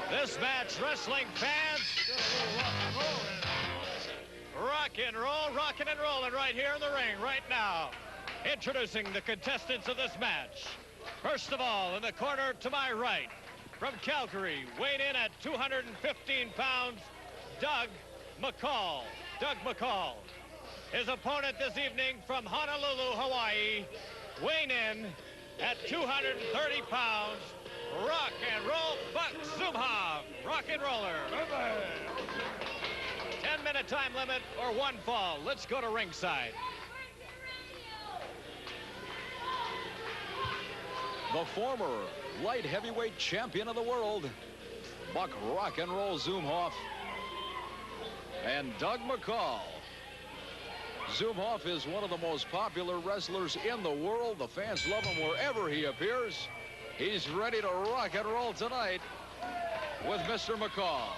This match, wrestling fans, rocking and rolling right here in the ring right now. Introducing the contestants of this match. First of all, in the corner to my right, from Calgary, weighing in at 215 pounds, Doug McCall. Doug McCall. His opponent this evening from Honolulu, Hawaii, weighing in at 230 pounds, rock and roll Buck Zumhoff, rock and roller. 10-minute time limit or one fall. Let's go to ringside. The former light heavyweight champion of the world, Buck Rock and Roll Zumhoff, and Doug McCall. Zumhoff is one of the most popular wrestlers in the world. The fans love him wherever he appears. He's ready to rock and roll tonight with Mr. McCall.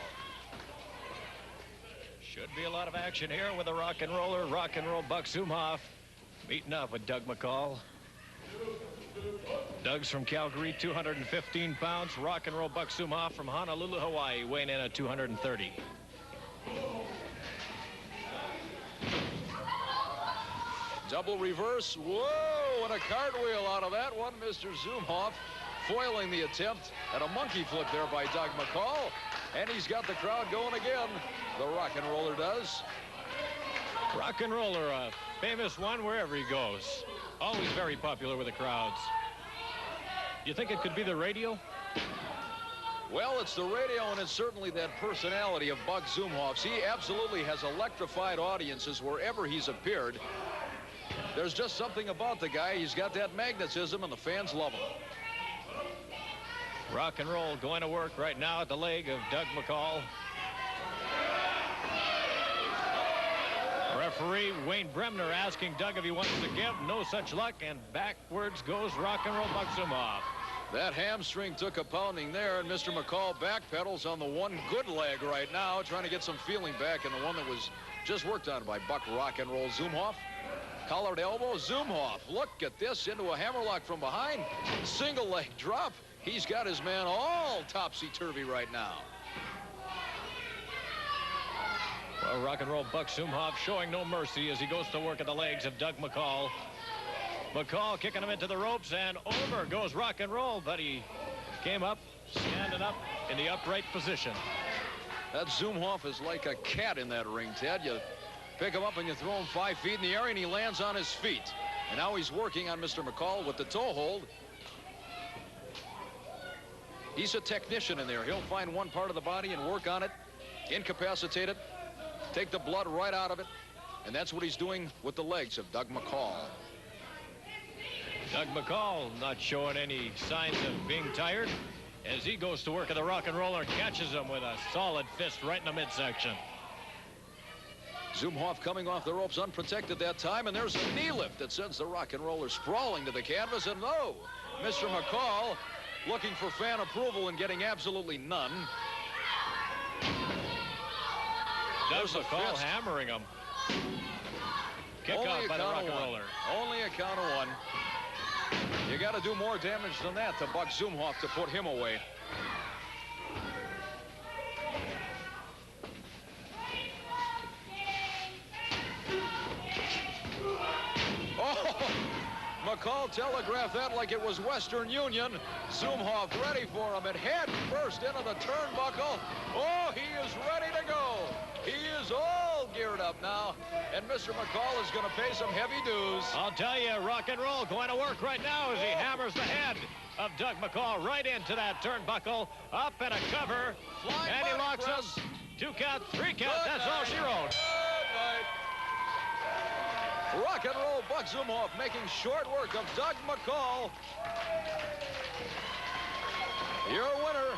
Should be a lot of action here with the rock and roller, rock and roll Buck Zumhoff, meeting up with Doug McCall. Doug's from Calgary, 215 pounds. Rock and roll Buck Zumhoff from Honolulu, Hawaii, weighing in at 230. Double reverse. Whoa, and a cartwheel out of that one. Mr. Zumhoff foiling the attempt at a monkey flip there by Doug McCall. And he's got the crowd going again. The rock and roller does. Rock and roller, a famous one wherever he goes. Always very popular with the crowds. You think it could be the radio? Well, it's the radio, and it's certainly that personality of Buck Zumhoff. He absolutely has electrified audiences wherever he's appeared. There's just something about the guy. He's got that magnetism, and the fans love him. Rock and roll going to work right now at the leg of Doug McCall. Referee Wayne Bremner asking Doug if he wants to give. No such luck, and backwards goes rock and roll Buck Zumhoff. That hamstring took a pounding there, and Mr. McCall backpedals on the one good leg right now, trying to get some feeling back in the one that was just worked on by Buck Rock and Roll Zumhoff. Collared elbow, Zumhoff. Look at this, into a hammerlock from behind. Single leg drop. He's got his man all topsy-turvy right now. Well, rock and roll Buck Zumhoff showing no mercy as he goes to work at the legs of Doug McCall. McCall kicking him into the ropes, and over goes rock and roll, but he came up, standing up in the upright position. That Zumhoff is like a cat in that ring, Ted. You pick him up and you throw him 5 feet in the air, and he lands on his feet. And now he's working on Mr. McCall with the toe hold. He's a technician in there. He'll find one part of the body and work on it, incapacitate it, take the blood right out of it. And that's what he's doing with the legs of Doug McCall. Doug McCall not showing any signs of being tired as he goes to work at the rock and roller, catches him with a solid fist right in the midsection. Zumhoff coming off the ropes unprotected that time, and there's a knee lift that sends the rock and roller sprawling to the canvas, and no, Mr. McCall looking for fan approval and getting absolutely none. Doug McCall hammering him. Kick out by the rock and roller. Only a count of one. You got to do more damage than that to Buck Zumhoff to put him away. Oh, McCall telegraphed that like it was Western Union. Zumhoff ready for him, and head first into the turnbuckle. Oh, he is ready to go. He is all geared up now, and Mr. McCall is going to pay some heavy dues. I'll tell you, rock and roll going to work right now as he hammers the head of Doug McCall right into that turnbuckle. Up and a cover, Flying and he locks him. 2 count, 3 count. That's all she wrote. Rock and roll Buck Zumhoff making short work of Doug McCall. Your winner,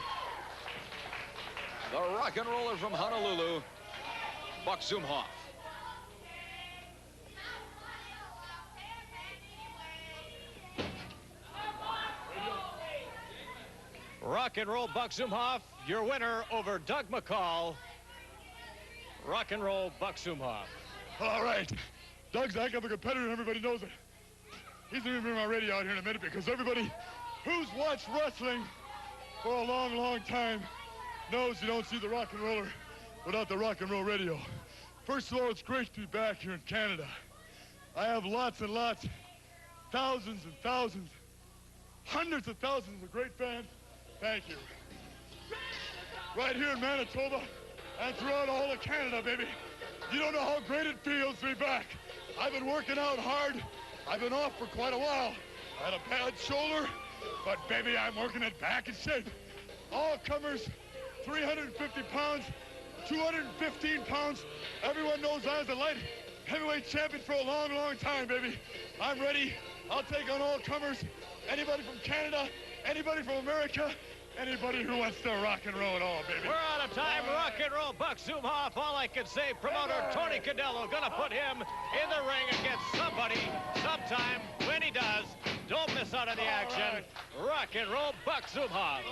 the rock and roller from Honolulu, Buck Zumhoff. Rock and roll Buck Zumhoff, your winner over Doug McCall. Rock and roll Buck Zumhoff. All right. Doug's a heck of a competitor, and everybody knows it. He's going to be on my radio out here in a minute, because everybody who's watched wrestling for a long, long time knows you don't see the rock and roller without the rock and roll radio. First of all, it's great to be back here in Canada. I have lots and lots, thousands and thousands, hundreds of thousands of great fans. Thank you. Right here in Manitoba and throughout all of Canada, baby. You don't know how great it feels to be back. I've been working out hard. I've been off for quite a while. I had a bad shoulder, but baby, I'm working it back in shape. All comers, 350 pounds, 215 pounds. Everyone knows I was a light heavyweight champion for a long, long time, baby. I'm ready. I'll take on all comers. Anybody from Canada, anybody from America, anybody who wants to rock and roll at all, baby. We're out of time. Rock and roll. Buck Zumhoff. All I can say, promoter Tony Cadello gonna put him in the ring against somebody sometime. When he does, don't miss out on the action. Rock and roll, Buck Zumhoff.